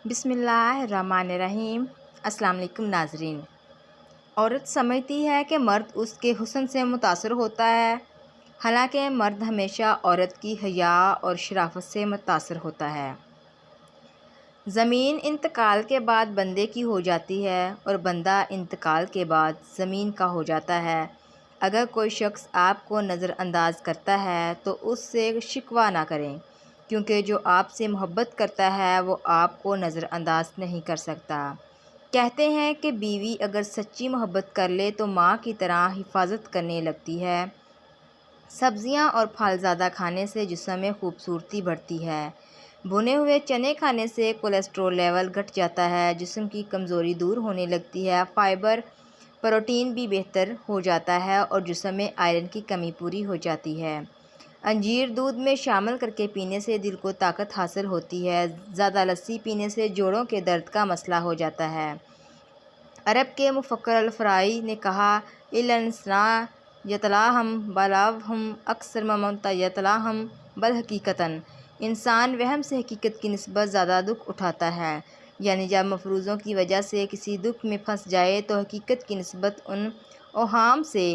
بسم اللہ الرحمن الرحیم۔ السلام علیکم ناظرین۔ عورت سمجھتی ہے کہ مرد اس کے حسن سے متاثر ہوتا ہے، حالانکہ مرد ہمیشہ عورت کی حیا اور شرافت سے متاثر ہوتا ہے۔ زمین انتقال کے بعد بندے کی ہو جاتی ہے اور بندہ انتقال کے بعد زمین کا ہو جاتا ہے۔ اگر کوئی شخص آپ کو نظر انداز کرتا ہے تو اس سے شکوہ نہ کریں، کیونکہ جو آپ سے محبت کرتا ہے وہ آپ کو نظر انداز نہیں کر سکتا۔ کہتے ہیں کہ بیوی اگر سچی محبت کر لے تو ماں کی طرح حفاظت کرنے لگتی ہے۔ سبزیاں اور پھل زیادہ کھانے سے جسم میں خوبصورتی بڑھتی ہے۔ بھنے ہوئے چنے کھانے سے کولیسٹرول لیول گھٹ جاتا ہے، جسم کی کمزوری دور ہونے لگتی ہے، فائبر پروٹین بھی بہتر ہو جاتا ہے اور جسم میں آئرن کی کمی پوری ہو جاتی ہے۔ انجیر دودھ میں شامل کر کے پینے سے دل کو طاقت حاصل ہوتی ہے۔ زیادہ لسی پینے سے جوڑوں کے درد کا مسئلہ ہو جاتا ہے۔ عرب کے مفکر الفارابی نے کہا، الانسان یتلاہم بلاوہم اکثر مما یتلاہم بل حقیقتاً، انسان وہم سے حقیقت کی نسبت زیادہ دکھ اٹھاتا ہے۔ یعنی جب مفروضوں کی وجہ سے کسی دکھ میں پھنس جائے تو حقیقت کی نسبت ان اوہام سے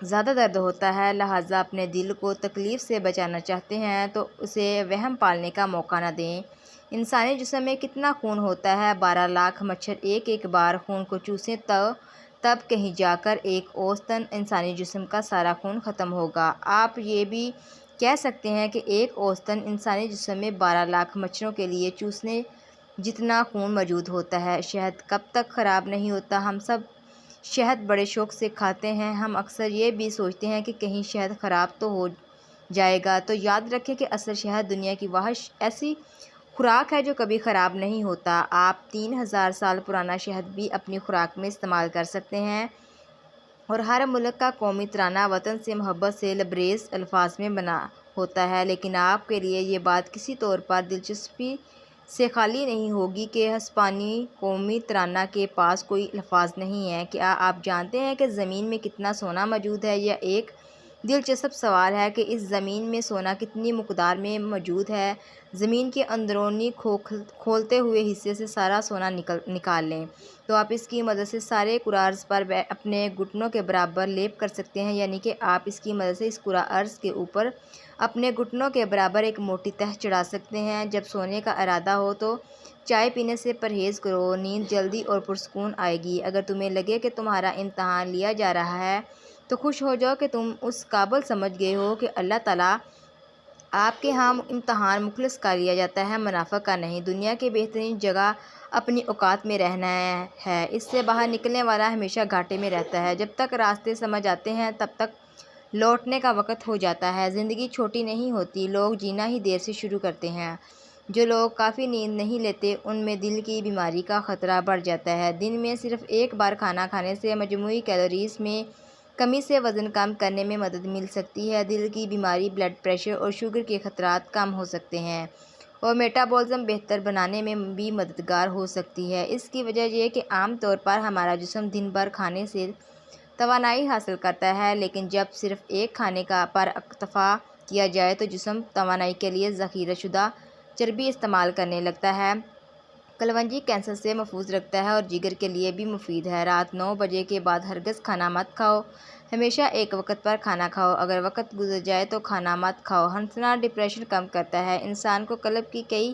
زیادہ درد ہوتا ہے، لہٰذا اپنے دل کو تکلیف سے بچانا چاہتے ہیں تو اسے وہم پالنے کا موقع نہ دیں۔ انسانی جسم میں کتنا خون ہوتا ہے؟ 12 لاکھ مچھر ایک بار خون کو چوسیں تو تب کہیں جا کر ایک اوسطاً انسانی جسم کا سارا خون ختم ہوگا۔ آپ یہ بھی کہہ سکتے ہیں کہ ایک اوسطاً انسانی جسم میں 12 لاکھ مچھروں کے لیے چوسنے جتنا خون موجود ہوتا ہے۔ شہد کب تک خراب نہیں ہوتا؟ ہم سب شہد بڑے شوق سے کھاتے ہیں۔ ہم اکثر یہ بھی سوچتے ہیں کہ کہیں شہد خراب تو ہو جائے گا، تو یاد رکھیں کہ اصل شہد دنیا کی واحد ایسی خوراک ہے جو کبھی خراب نہیں ہوتا۔ آپ 3000 سال پرانا شہد بھی اپنی خوراک میں استعمال کر سکتے ہیں، اور ہر ملک کا قومی ترانہ وطن سے محبت سے لبریز الفاظ میں بنا ہوتا ہے، لیکن آپ کے لیے یہ بات کسی طور پر دلچسپی سے خالی نہیں ہوگی کہ ہسپانوی قومی ترانہ کے پاس کوئی الفاظ نہیں ہیں۔ کیا آپ جانتے ہیں کہ زمین میں کتنا سونا موجود ہے؟ یہ ایک دلچسپ سوال ہے کہ اس زمین میں سونا کتنی مقدار میں موجود ہے۔ زمین کے اندرونی کھولتے ہوئے حصے سے سارا سونا نکال لیں تو آپ اس کی مدد سے سارے کرۂ ارض پر اپنے گھٹنوں کے برابر لیپ کر سکتے ہیں، یعنی کہ آپ اس کی مدد سے اس کرۂ ارض کے اوپر اپنے گھٹنوں کے برابر ایک موٹی تہ چڑھا سکتے ہیں۔ جب سونے کا ارادہ ہو تو چائے پینے سے پرہیز کرو، نیند جلدی اور پرسکون آئے گی۔ اگر تمہیں لگے کہ تمہارا امتحان لیا جا رہا ہے تو خوش ہو جاؤ کہ تم اس قابل سمجھ گئے ہو کہ اللہ تعالیٰ آپ کے ہاں امتحان مخلص کا لیا جاتا ہے، منافق کا نہیں۔ دنیا کی بہترین جگہ اپنی اوقات میں رہنا ہے، اس سے باہر نکلنے والا ہمیشہ گھاٹے میں رہتا ہے۔ جب تک راستے سمجھ آتے ہیں تب تک لوٹنے کا وقت ہو جاتا ہے۔ زندگی چھوٹی نہیں ہوتی، لوگ جینا ہی دیر سے شروع کرتے ہیں۔ جو لوگ کافی نیند نہیں لیتے ان میں دل کی بیماری کا خطرہ بڑھ جاتا ہے۔ دن میں صرف ایک بار کھانا کھانے سے مجموعی کیلوریز میں کمی سے وزن کم کرنے میں مدد مل سکتی ہے۔ دل کی بیماری، بلڈ پریشر اور شوگر کے خطرات کم ہو سکتے ہیں اور میٹابولزم بہتر بنانے میں بھی مددگار ہو سکتی ہے۔ اس کی وجہ یہ ہے کہ عام طور پر ہمارا جسم دن بھر کھانے سے توانائی حاصل کرتا ہے، لیکن جب صرف ایک کھانے پر اکتفا کیا جائے تو جسم توانائی کے لیے ذخیرہ شدہ چربی استعمال کرنے لگتا ہے۔ کلونجی کینسر سے محفوظ رکھتا ہے اور جگر کے لیے بھی مفید ہے۔ رات 9 بجے کے بعد ہرگز کھانا مت کھاؤ، ہمیشہ ایک وقت پر کھانا کھاؤ۔ اگر وقت گزر جائے تو کھانا مت کھاؤ۔ ہنسنا ڈپریشن کم کرتا ہے، انسان کو قلب کی کئی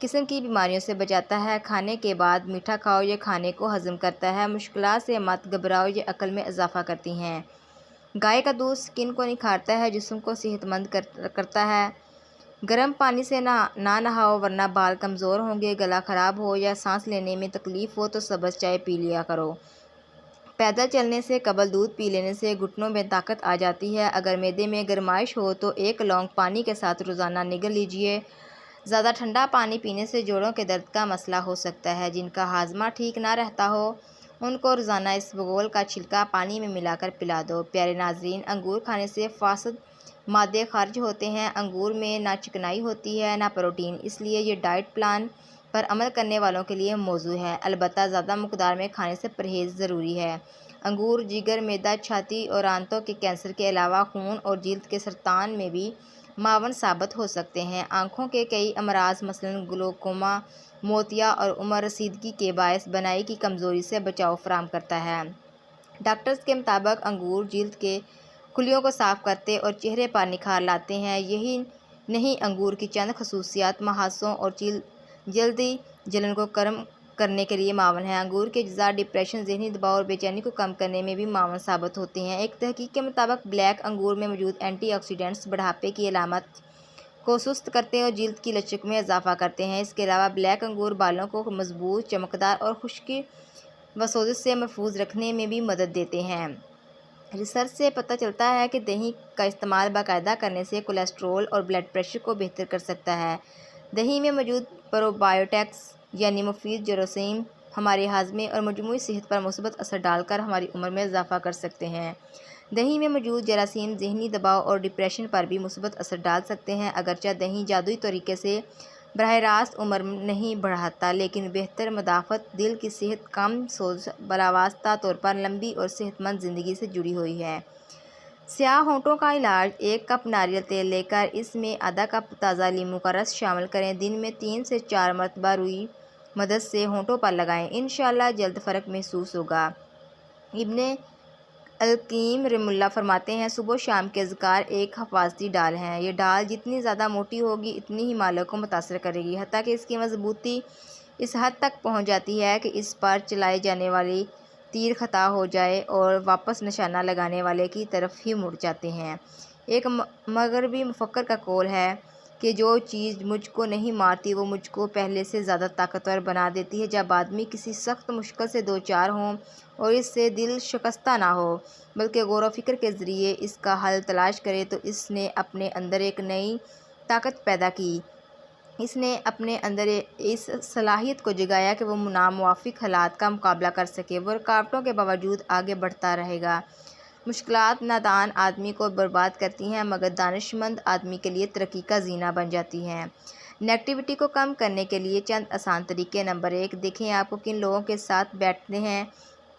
قسم کی بیماریوں سے بچاتا ہے۔ کھانے کے بعد میٹھا کھاؤ، یہ کھانے کو ہضم کرتا ہے۔ مشکلات سے مت گھبراؤ، یہ عقل میں اضافہ کرتی ہیں۔ گائے کا دودھ سکن کو نکھارتا ہے، جسم کو صحت مند کرتا ہے۔ گرم پانی سے نہ نہاؤ ورنہ بال کمزور ہوں گے۔ گلا خراب ہو یا سانس لینے میں تکلیف ہو تو سبز چائے پی لیا کرو۔ پیدل چلنے سے قبل دودھ پی لینے سے گھٹنوں میں طاقت آ جاتی ہے۔ اگر معدے میں گرمائش ہو تو ایک لونگ پانی کے ساتھ روزانہ نگل لیجیے۔ زیادہ ٹھنڈا پانی پینے سے جوڑوں کے درد کا مسئلہ ہو سکتا ہے۔ جن کا ہاضمہ ٹھیک نہ رہتا ہو ان کو روزانہ اسبگول کا چھلکا پانی میں ملا کر پلا دو۔ پیارے ناظرین، انگور کھانے سے فاسد مادے خارج ہوتے ہیں۔ انگور میں نہ چکنائی ہوتی ہے نہ پروٹین، اس لیے یہ ڈائٹ پلان پر عمل کرنے والوں کے لیے موزوں ہے، البتہ زیادہ مقدار میں کھانے سے پرہیز ضروری ہے۔ انگور جگر، معدہ، چھاتی اور آنتوں کے کینسر کے علاوہ خون اور جلد کے سرطان میں بھی معاون ثابت ہو سکتے ہیں۔ آنکھوں کے کئی امراض مثلاً گلوکوما، موتیا اور عمر رسیدگی کے باعث بینائی کی کمزوری سے بچاؤ فراہم کرتا ہے۔ ڈاکٹرز کے مطابق انگور جلد کے خلیوں کو صاف کرتے اور چہرے پر نکھار لاتے ہیں۔ یہی نہیں، انگور کی چند خصوصیات محاسوں اور جلدی جلن کو کم کرنے کے لیے معاون ہیں۔ انگور کے اجزاء ڈپریشن، ذہنی دباؤ اور بے چینی کو کم کرنے میں بھی معاون ثابت ہوتے ہیں۔ ایک تحقیق کے مطابق بلیک انگور میں موجود اینٹی آکسیڈنٹس بڑھاپے کی علامات کو سست کرتے اور جلد کی لچک میں اضافہ کرتے ہیں۔ اس کے علاوہ بلیک انگور بالوں کو مضبوط، چمکدار اور خشکی و سوزش سے محفوظ رکھنے میں بھی مدد دیتے ہیں۔ ریسرچ سے پتہ چلتا ہے کہ دہی کا استعمال باقاعدہ کرنے سے کولیسٹرول اور بلڈ پریشر کو بہتر کر سکتا ہے۔ دہی میں موجود پروبایوٹکس یعنی مفید جراثیم ہمارے ہاضمے اور مجموعی صحت پر مثبت اثر ڈال کر ہماری عمر میں اضافہ کر سکتے ہیں۔ دہی میں موجود جراثیم ذہنی دباؤ اور ڈپریشن پر بھی مثبت اثر ڈال سکتے ہیں۔ اگرچہ دہی جادوئی طریقے سے براہ راست عمر نہیں بڑھاتا، لیکن بہتر مدافعت، دل کی صحت، کم سوزش بلاواسطہ طور پر لمبی اور صحت مند زندگی سے جڑی ہوئی ہے۔ سیاہ ہونٹوں کا علاج: ایک کپ ناریل تیل لے کر اس میں آدھا کپ تازہ لیموں کا رس شامل کریں۔ دن میں 3 سے 4 مرتبہ روئی مدد سے ہونٹوں پر لگائیں، انشاءاللہ جلد فرق محسوس ہوگا۔ ابن القیم رحمہ اللہ فرماتے ہیں، صبح و شام کے اذکار ایک حفاظتی ڈال ہیں۔ یہ ڈال جتنی زیادہ موٹی ہوگی اتنی ہی مالوں کو متاثر کرے گی، حتیٰ کہ اس کی مضبوطی اس حد تک پہنچ جاتی ہے کہ اس پر چلائے جانے والے تیر خطا ہو جائے اور واپس نشانہ لگانے والے کی طرف ہی مڑ جاتے ہیں۔ ایک مغربی مفکر کا قول ہے کہ جو چیز مجھ کو نہیں مارتی وہ مجھ کو پہلے سے زیادہ طاقتور بنا دیتی ہے۔ جب آدمی کسی سخت مشکل سے دوچار ہو اور اس سے دل شکستہ نہ ہو بلکہ غور و فکر کے ذریعے اس کا حل تلاش کرے تو اس نے اپنے اندر ایک نئی طاقت پیدا کی، اس نے اپنے اندر اس صلاحیت کو جگایا کہ وہ ناموافق حالات کا مقابلہ کر سکے۔ وہ رکاوٹوں کے باوجود آگے بڑھتا رہے گا۔ مشکلات نادان آدمی کو برباد کرتی ہیں مگر دانش مند آدمی کے لیے ترقی کا زینہ بن جاتی ہیں۔ نیگیٹیوٹی کو کم کرنے کے لیے چند آسان طریقے: نمبر 1، دیکھیں آپ کو کن لوگوں کے ساتھ بیٹھتے ہیں،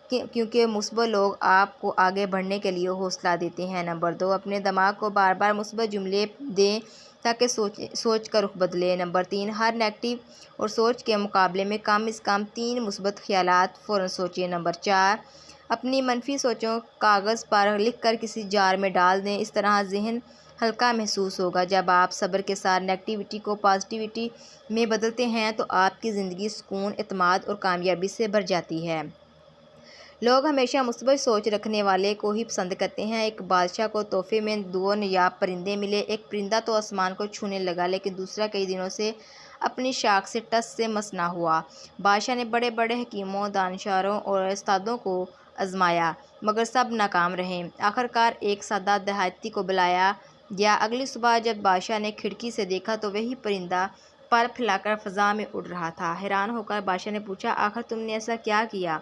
کیونکہ مثبت لوگ آپ کو آگے بڑھنے کے لیے حوصلہ دیتے ہیں۔ نمبر 2، اپنے دماغ کو بار بار مثبت جملے دیں تاکہ سوچ کا رخ بدلے۔ نمبر 3، ہر نیگیٹو اور سوچ کے مقابلے میں کم از کم 3 مثبت خیالات فوراً سوچیں۔ نمبر 4، اپنی منفی سوچوں کاغذ پر لکھ کر کسی جار میں ڈال دیں، اس طرح ذہن ہلکا محسوس ہوگا۔ جب آپ صبر کے ساتھ نیگیٹیوٹی کو پازیٹیوٹی میں بدلتے ہیں تو آپ کی زندگی سکون، اعتماد اور کامیابی سے بھر جاتی ہے۔ لوگ ہمیشہ مثبت سوچ رکھنے والے کو ہی پسند کرتے ہیں۔ ایک بادشاہ کو تحفے میں 2 نایاب پرندے ملے۔ ایک پرندہ تو آسمان کو چھونے لگا لیکن دوسرا کئی دنوں سے اپنی شاخ سے ٹس سے مس نہ ہوا۔ بادشاہ نے بڑے بڑے حکیموں، دانشوروں اور استادوں کو آزمایا مگر سب ناکام رہے۔ آخرکار ایک سادہ دیہاتی کو بلایا گیا۔ اگلی صبح جب بادشاہ نے کھڑکی سے دیکھا تو وہی پرندہ پر پھیلا کر فضا میں اڑ رہا تھا۔ حیران ہو کر بادشاہ نے پوچھا، آخر تم نے ایسا کیا کیا؟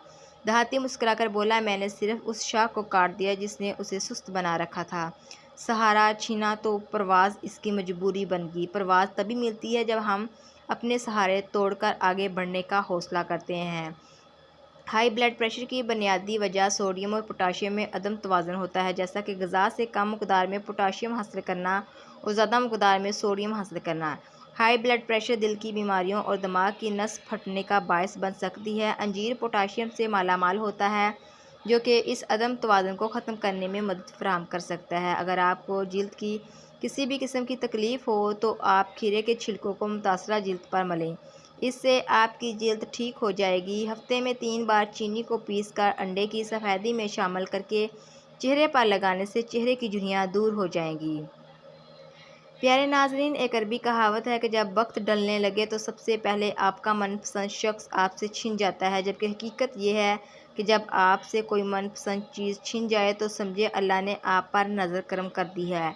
دیہاتی مسکرا کر بولا، میں نے صرف اس شاخ کو کاٹ دیا جس نے اسے سست بنا رکھا تھا۔ سہارا چھینا تو پرواز اس کی مجبوری بن گئی۔ پرواز تبھی ملتی ہے جب ہم اپنے سہارے توڑ کر آگے بڑھنے کا حوصلہ کرتے ہیں۔ ہائی بلڈ پریشر کی بنیادی وجہ سوڈیم اور پوٹاشیم میں عدم توازن ہوتا ہے، جیسا کہ غذا سے کم مقدار میں پوٹاشیم حاصل کرنا اور زیادہ مقدار میں سوڈیم حاصل کرنا۔ ہائی بلڈ پریشر دل کی بیماریوں اور دماغ کی نس پھٹنے کا باعث بن سکتی ہے۔ انجیر پوٹاشیم سے مالا مال ہوتا ہے جو کہ اس عدم توازن کو ختم کرنے میں مدد فراہم کر سکتا ہے۔ اگر آپ کو جلد کی کسی بھی قسم کی تکلیف ہو تو آپ کھیرے کے چھلکوں کو متاثرہ جلد پر ملیں، اس سے آپ کی جلد ٹھیک ہو جائے گی۔ ہفتے میں 3 بار چینی کو پیس کر انڈے کی سفیدی میں شامل کرکے چہرے پر لگانے سے چہرے کی جھریاں دور ہو جائیں گی۔ پیارے ناظرین، ایک عربی کہاوت ہے کہ جب وقت ڈلنے لگے تو سب سے پہلے آپ کا من پسند شخص آپ سے چھن جاتا ہے، جبکہ حقیقت یہ ہے کہ جب آپ سے کوئی من پسند چیز چھن جائے تو سمجھے اللہ نے آپ پر نظر کرم کر دی ہے۔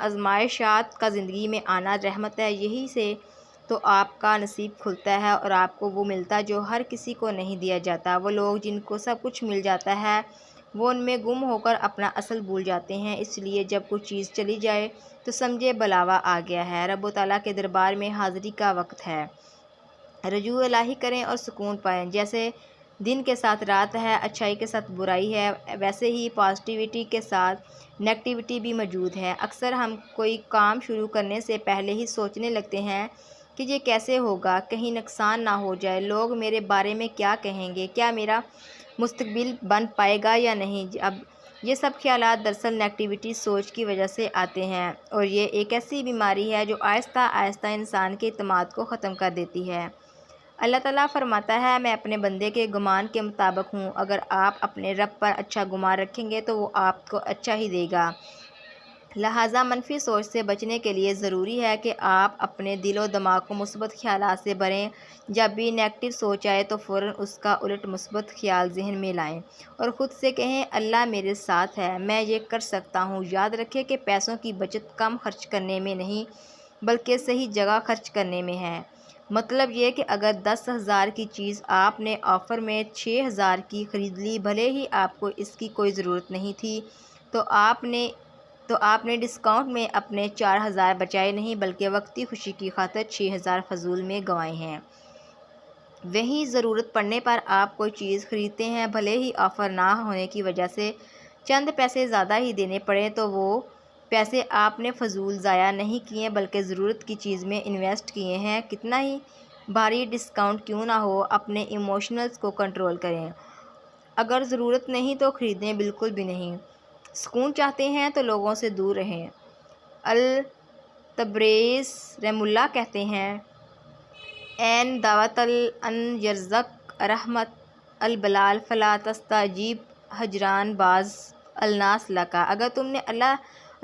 آزمائشات کا زندگی میں آنا رحمت ہے، یہی سے تو آپ کا نصیب کھلتا ہے اور آپ کو وہ ملتا جو ہر کسی کو نہیں دیا جاتا۔ وہ لوگ جن کو سب کچھ مل جاتا ہے وہ ان میں گم ہو کر اپنا اصل بھول جاتے ہیں، اس لیے جب کوئی چیز چلی جائے تو سمجھے بلاوا آ گیا ہے۔ رب تعالیٰ کے دربار میں حاضری کا وقت ہے، رجوع الہی کریں اور سکون پائیں۔ جیسے دن کے ساتھ رات ہے، اچھائی کے ساتھ برائی ہے، ویسے ہی پازیٹیوٹی کے ساتھ نیگیٹیوٹی بھی موجود ہے۔ اکثر ہم کوئی کام شروع کرنے سے پہلے ہی سوچنے لگتے ہیں کہ یہ کیسے ہوگا، کہیں نقصان نہ ہو جائے، لوگ میرے بارے میں کیا کہیں گے، کیا میرا مستقبل بن پائے گا یا نہیں۔ اب یہ سب خیالات دراصل نیگیٹیوٹی سوچ کی وجہ سے آتے ہیں، اور یہ ایک ایسی بیماری ہے جو آہستہ آہستہ انسان کے اعتماد کو ختم کر دیتی ہے۔ اللہ تعالیٰ فرماتا ہے، میں اپنے بندے کے گمان کے مطابق ہوں۔ اگر آپ اپنے رب پر اچھا گمان رکھیں گے تو وہ آپ کو اچھا ہی دے گا۔ لہٰذا منفی سوچ سے بچنے کے لیے ضروری ہے کہ آپ اپنے دل و دماغ کو مثبت خیالات سے بھریں۔ جب بھی نیگیٹو سوچ آئے تو فوراً اس کا الٹ مثبت خیال ذہن میں لائیں اور خود سے کہیں، اللہ میرے ساتھ ہے، میں یہ کر سکتا ہوں۔ یاد رکھیں کہ پیسوں کی بچت کم خرچ کرنے میں نہیں بلکہ صحیح جگہ خرچ کرنے میں ہے۔ مطلب یہ کہ اگر 10,000 کی چیز آپ نے آفر میں 6,000 کی خرید لی، بھلے ہی آپ کو اس کی کوئی ضرورت نہیں تھی، تو آپ نے ڈسکاؤنٹ میں اپنے 4,000 بچائے نہیں بلکہ وقتی خوشی کی خاطر 6,000 فضول میں گنوائے ہیں۔ وہیں ضرورت پڑنے پر آپ کوئی چیز خریدتے ہیں، بھلے ہی آفر نہ ہونے کی وجہ سے چند پیسے زیادہ ہی دینے پڑیں، تو وہ پیسے آپ نے فضول ضائع نہیں کیے بلکہ ضرورت کی چیز میں انویسٹ کیے ہیں۔ کتنا ہی بھاری ڈسکاؤنٹ کیوں نہ ہو، اپنے ایموشنز کو کنٹرول کریں۔ اگر ضرورت نہیں تو خریدیں بالکل بھی نہیں۔ سکون چاہتے ہیں تو لوگوں سے دور رہیں۔ التبریز رحمہ اللہ کہتے ہیں، این دعوت ان یرزق رحمت البلال فلا تستجیب ہجران بعض الناس لکا۔ اگر تم نے اللہ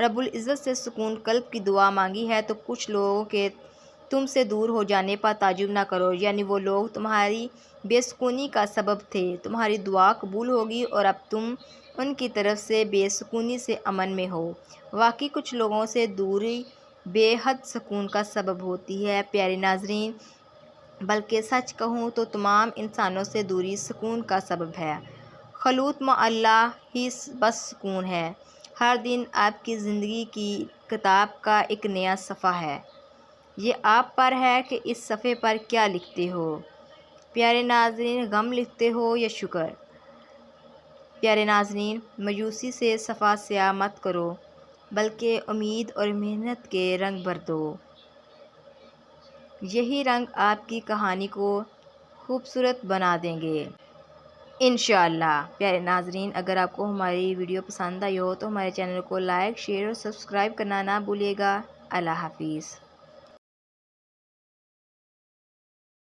رب العزت سے سکون قلب کی دعا مانگی ہے تو کچھ لوگوں کے تم سے دور ہو جانے پر تعجب نہ کرو، یعنی وہ لوگ تمہاری بے سکونی کا سبب تھے۔ تمہاری دعا قبول ہوگی اور اب تم ان کی طرف سے بے سکونی سے امن میں ہو۔ واقعی کچھ لوگوں سے دوری بے حد سکون کا سبب ہوتی ہے۔ پیارے ناظرین، بلکہ سچ کہوں تو تمام انسانوں سے دوری سکون کا سبب ہے۔ خلوت مع اللہ ہی بس سکون ہے۔ ہر دن آپ کی زندگی کی کتاب کا ایک نیا صفحہ ہے۔ یہ آپ پر ہے کہ اس صفحے پر کیا لکھتے ہو۔ پیارے ناظرین، غم لکھتے ہو یا شکر؟ پیارے ناظرین، مایوسی سے صفحہ سیاہ مت کرو بلکہ امید اور محنت کے رنگ بھر دو۔ یہی رنگ آپ کی کہانی کو خوبصورت بنا دیں گے انشاءاللہ۔ پیارے ناظرین، اگر آپ کو ہماری ویڈیو پسند آئی ہو تو ہمارے چینل کو لائک، شیئر اور سبسکرائب کرنا نہ بھولیے گا۔ اللہ حافظ۔